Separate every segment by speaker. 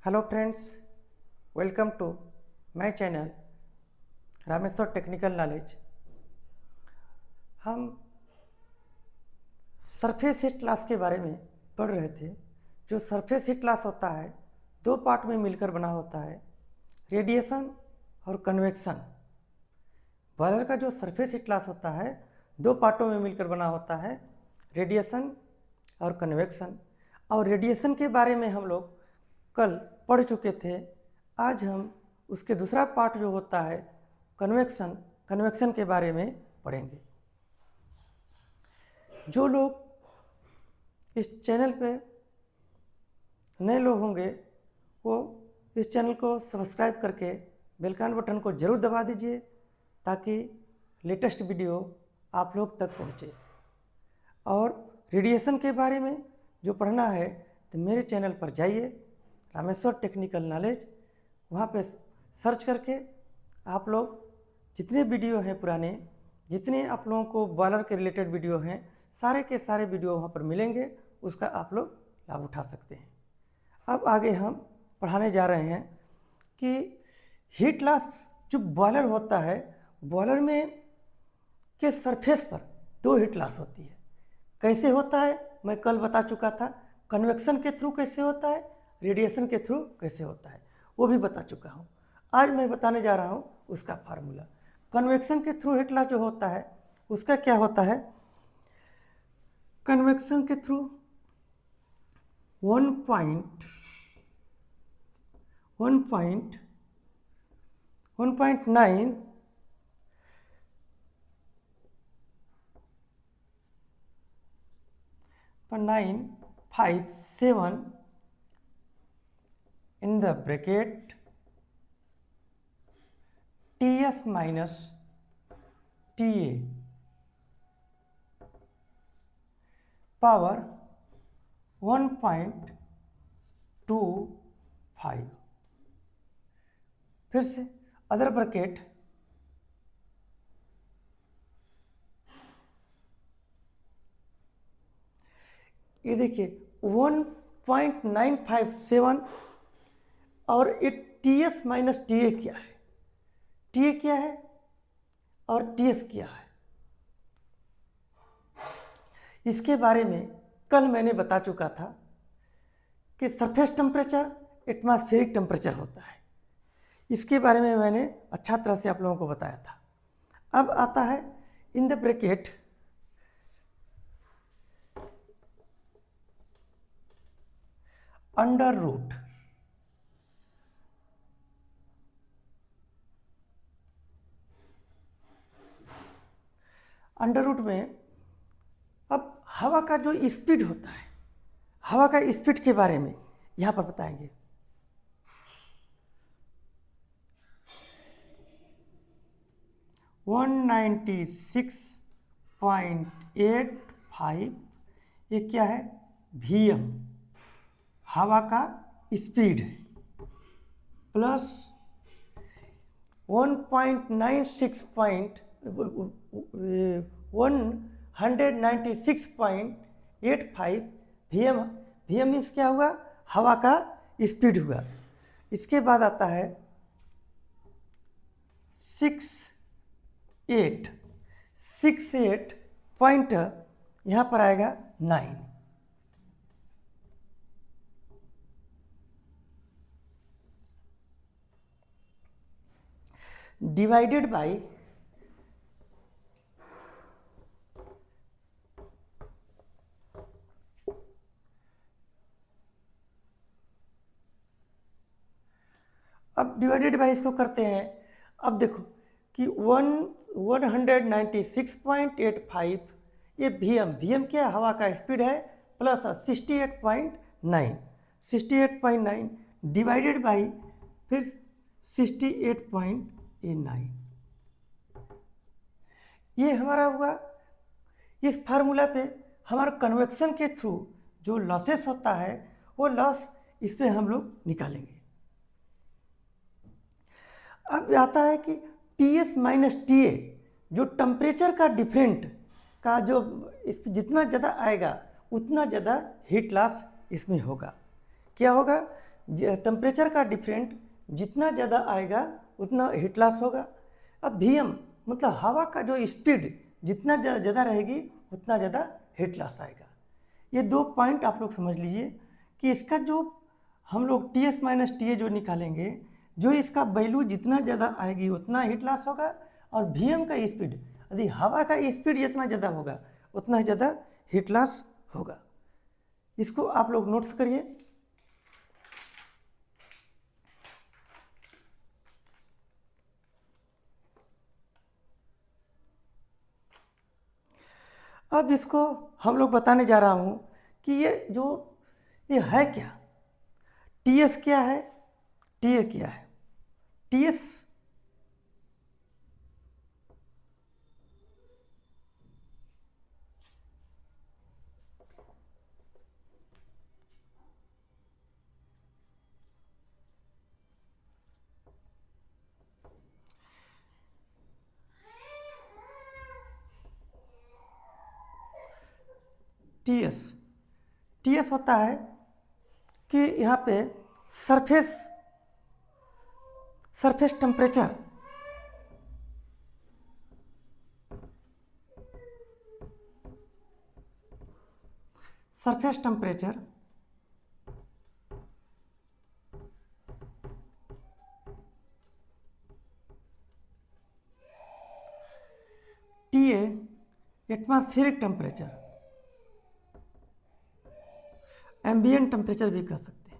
Speaker 1: Hello friends, welcome to my channel Rameshwar technical knowledge. हम surface heat loss के बारे में पढ़ रहे थे। जो सरफेस हीट लॉस होता है दो पार्ट में मिलकर बना होता है, रेडिएशन और कन्वेक्शन। बॉयलर का जो सरफेस हीट लॉस होता है दो पार्टों में मिलकर बना होता है, रेडिएशन और कन्वेक्शन। और रेडिएशन के बारे में हम लोग कल पढ़ चुके थे। आज हम उसके दूसरा पार्ट जो होता है कन्वेक्शन के बारे में पढ़ेंगे। जो लोग इस चैनल पे नए लोग होंगे वो इस चैनल को सब्सक्राइब करके बेल आइकन बटन को ज़रूर दबा दीजिए ताकि लेटेस्ट वीडियो आप लोग तक पहुँचे। और रेडिएशन के बारे में जो पढ़ना है तो मेरे चैनल पर जाइए, रामेश्वर टेक्निकल नॉलेज। वहाँ पे सर्च करके आप लोग जितने वीडियो हैं पुराने, जितने आप लोगों को बॉयलर के रिलेटेड वीडियो हैं, सारे के सारे वीडियो वहाँ पर मिलेंगे, उसका आप लोग लाभ उठा सकते हैं। अब आगे हम पढ़ाने जा रहे हैं कि हीट लॉस जो बॉयलर होता है, बॉयलर में के सरफेस पर दो हीट लॉस होती है। कैसे होता है मैं कल बता चुका था। कन्वेक्शन के थ्रू कैसे होता है, रेडिएशन के थ्रू कैसे होता है वो भी बता चुका हूँ। आज मैं बताने जा रहा हूँ उसका फार्मूला। कन्वेक्शन के थ्रू हीट लॉस जो होता है उसका क्या होता है। कन्वेक्शन के through 1.957 in the bracket Ts minus Ta power 1.25। फिर से अदर ब्रैकेट ये देखिए 1.957 और ये Ts माइनस TA क्या है, TA क्या है और Ts क्या है, इसके बारे में कल मैंने बता चुका था कि सरफेस टेम्परेचर एटमॉस्फेरिक टेम्परेचर होता है। इसके बारे में मैंने अच्छा तरह से आप लोगों को बताया था। अब आता है in the bracket under root में अब हवा का जो स्पीड होता है, हवा का स्पीड के बारे में यहाँ पर बताएंगे। वन 96.85 ये क्या है, VM हवा का स्पीड है, प्लस 196.85 VM मीन्स क्या हुआ, हवा का स्पीड हुआ। इसके बाद आता है 68 पॉइंट यहाँ पर आएगा 9 डिवाइडेड बाई अब डिवाइडेड बाई इसको करते हैं। अब देखो कि 196.85 ये VM क्या है, हवा का स्पीड है, प्लस 68.9 डिवाइडेड बाई फिर 68.9 ये हमारा हुआ। इस फार्मूला पे हमारा कन्वेक्शन के थ्रू जो लॉसेस होता है वो लॉस इस पे हम लोग निकालेंगे। अब आता है कि Ts माइनस TA जो टेम्परेचर का डिफरेंट का जो इस जितना ज़्यादा आएगा उतना ज़्यादा हीट लॉस इसमें होगा। क्या होगा, टेम्परेचर का डिफरेंट जितना ज़्यादा आएगा उतना हीट लॉस होगा। अब Vm मतलब हवा का जो स्पीड जितना ज़्यादा रहेगी उतना ज़्यादा हीट लॉस आएगा। ये दो पॉइंट आप लोग समझ लीजिए कि इसका जो हम लोग Ts माइनस TA जो निकालेंगे, जो इसका वैल्यू जितना ज़्यादा आएगी उतना हीट लॉस होगा, और Vm का स्पीड यदि हवा का स्पीड जितना ज़्यादा होगा उतना ज़्यादा हीट लॉस होगा। इसको आप लोग नोट्स करिए। अब इसको हम लोग बताने जा रहा हूँ कि ये है क्या, Ts क्या है, TA क्या है। Ts टीएस होता है कि यहाँ पे surface temperature, TA atmospheric temperature, ambient temperature भी कह सकते हैं।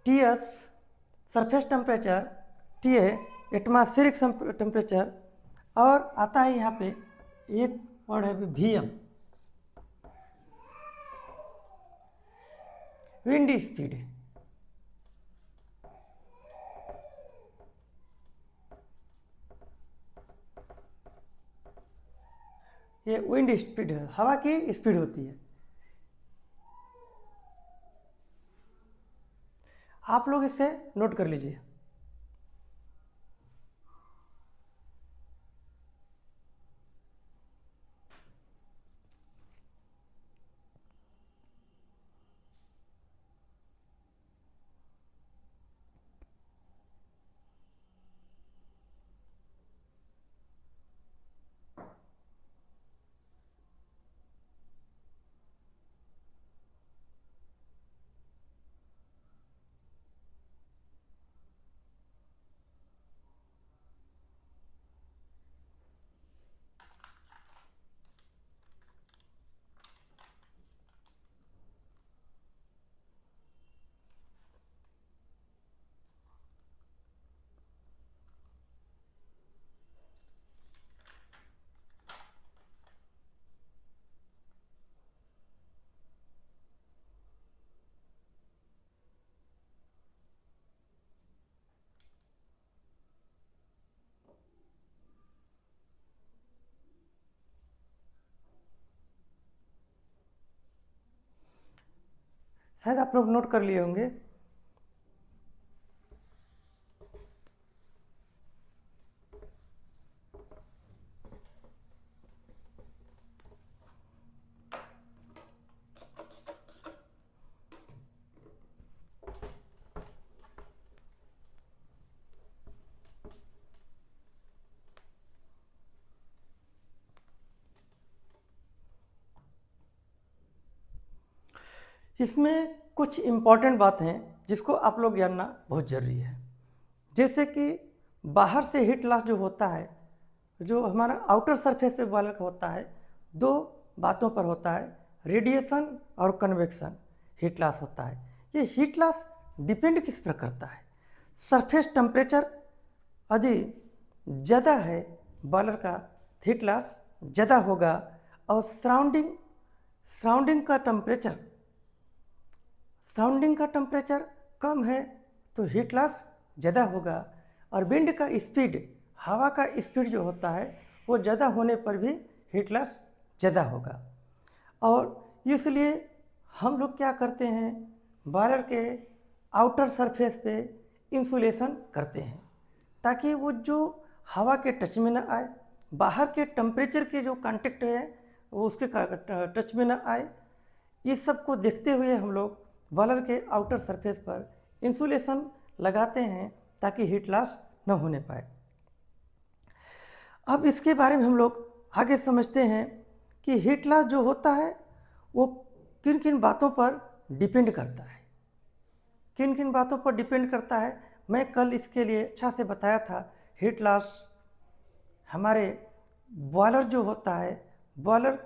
Speaker 1: Ts surface temperature, TA atmospheric temperature, और आता है यहाँ पे एक वर्ड है Vm, विंड स्पीड। ये विंड स्पीड है, हवा की स्पीड होती है। आप लोग इसे नोट कर लीजिए। शायद आप लोग नोट कर लिए होंगे। इसमें कुछ इम्पॉर्टेंट बात हैं जिसको आप लोग जानना बहुत ज़रूरी है। जैसे कि बाहर से हीट लॉस जो होता है, जो हमारा आउटर सरफेस पे बॉयलर का होता है, दो बातों पर होता है, रेडिएशन और कन्वेक्शन हीट लॉस होता है। ये हीट लॉस डिपेंड किस पर करता है, सरफेस टेम्परेचर यदि ज़्यादा है बॉयलर का हीट लॉस ज़्यादा होगा, और सराउंडिंग का टेम्परेचर कम है तो हीट लॉस ज़्यादा होगा, और विंड का स्पीड, हवा का स्पीड जो होता है वो ज़्यादा होने पर भी हीट लॉस ज़्यादा होगा। और इसलिए हम लोग क्या करते हैं, बॉयलर के आउटर सरफेस पे इंसुलेशन करते हैं, ताकि वो जो हवा के टच में ना आए, बाहर के टेम्परेचर के जो कांटेक्ट है वो उसके टच में ना आए। इस सब को देखते हुए हम लोग बॉयलर के आउटर सरफेस पर इंसुलेशन लगाते हैं, ताकि हीट लॉस न होने पाए। अब इसके बारे में हम लोग आगे समझते हैं कि हीट लॉस जो होता है वो किन किन बातों पर डिपेंड करता है, किन किन बातों पर डिपेंड करता है। मैं कल इसके लिए अच्छा से बताया था। हीट लॉस हमारे बॉयलर जो होता है, बॉयलर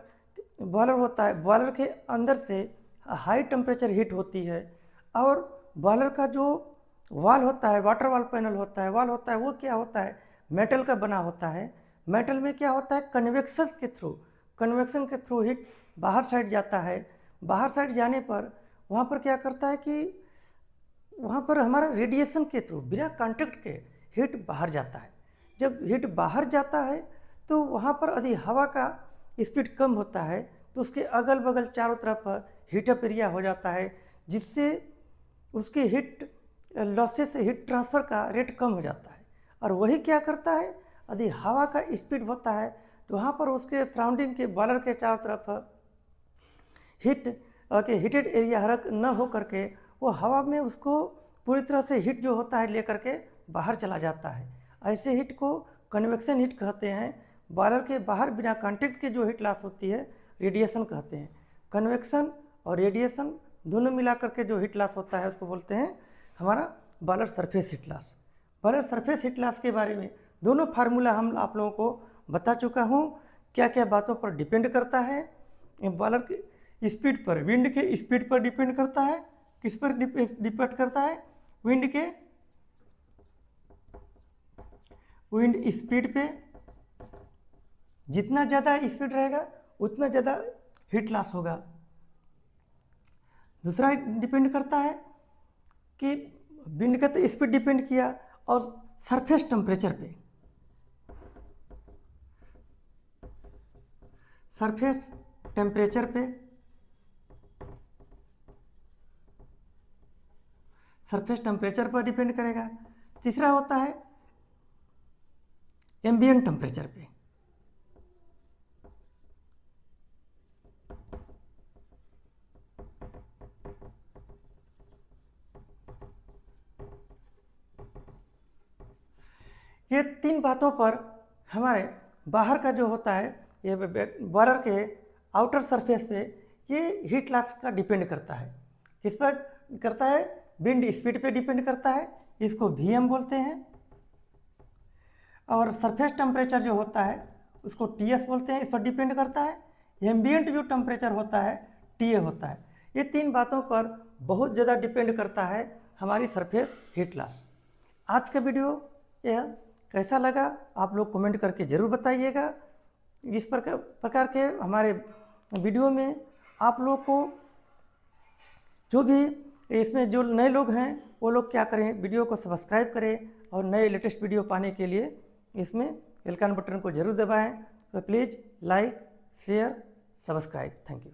Speaker 1: के अंदर से हाई टेम्परेचर हीट होती है, और बॉयलर का जो वाल होता है, वाटर वाल पैनल होता है, वो क्या होता है, मेटल का बना होता है। मेटल में क्या होता है, कन्वेक्शन के थ्रू हीट बाहर साइड जाता है। बाहर साइड जाने पर वहाँ पर क्या करता है कि वहाँ पर हमारा रेडिएशन के थ्रू बिना कांटेक्ट के हीट बाहर जाता है। जब हीट बाहर जाता है तो वहाँ पर यदि हवा का स्पीड कम होता है तो उसके अगल बगल चारों तरफ हीटअप एरिया हो जाता है, जिससे उसके हीट लॉसेस, हीट ट्रांसफ़र का रेट कम हो जाता है। और वही क्या करता है, यदि हवा का स्पीड होता है तो वहाँ पर उसके सराउंडिंग के बॉयलर के चारों तरफ हीटेड एरिया हरक न हो करके वो हवा में उसको पूरी तरह से हीट जो होता है लेकर के बाहर चला जाता है। ऐसे हीट को कन्वेक्शन हीट कहते हैं। बॉयलर के बाहर बिना कांटेक्ट के जो हीट लॉस होती है रेडिएशन कहते हैं। कन्वेक्शन और रेडिएशन दोनों मिला करके जो हीट लॉस होता है उसको बोलते हैं हमारा boiler surface heat loss. Boiler surface heat loss के बारे में दोनों फार्मूला हम आप लोगों को बता चुका हूँ, क्या क्या बातों पर डिपेंड करता है। बॉयलर के स्पीड पर, विंड के स्पीड पर डिपेंड करता है। किस पर डिपेंड करता है, विंड स्पीड पे। जितना ज़्यादा स्पीड रहेगा उतना ज़्यादा हीट लॉस होगा। दूसरा डिपेंड करता है कि विंड का तो स्पीड डिपेंड किया, और सरफेस टेम्परेचर पे, सरफेस टेम्परेचर पर डिपेंड करेगा। तीसरा होता है एम्बिएंट टेम्परेचर पे। ये तीन बातों पर हमारे बाहर का जो होता है, ये बॉयलर के आउटर सरफेस पे ये हीट लॉस का डिपेंड करता है। किस पर करता है, विंड स्पीड पे डिपेंड करता है, इसको VM बोलते हैं। और सरफेस टेम्परेचर जो होता है उसको TS बोलते हैं, इस पर डिपेंड करता है। एम्बिएंट जो टेम्परेचर होता है TA होता है। ये तीन बातों पर बहुत ज़्यादा डिपेंड करता है हमारी सरफेस हीट लॉस। आज का वीडियो यह कैसा लगा आप लोग कमेंट करके ज़रूर बताइएगा। इस प्रकार के हमारे वीडियो में आप लोग को जो भी इसमें जो नए लोग हैं वो लोग क्या करें, वीडियो को सब्सक्राइब करें, और नए लेटेस्ट वीडियो पाने के लिए इसमें बेल आइकन बटन को ज़रूर दबाएं। तो please like, share, subscribe. Thank you.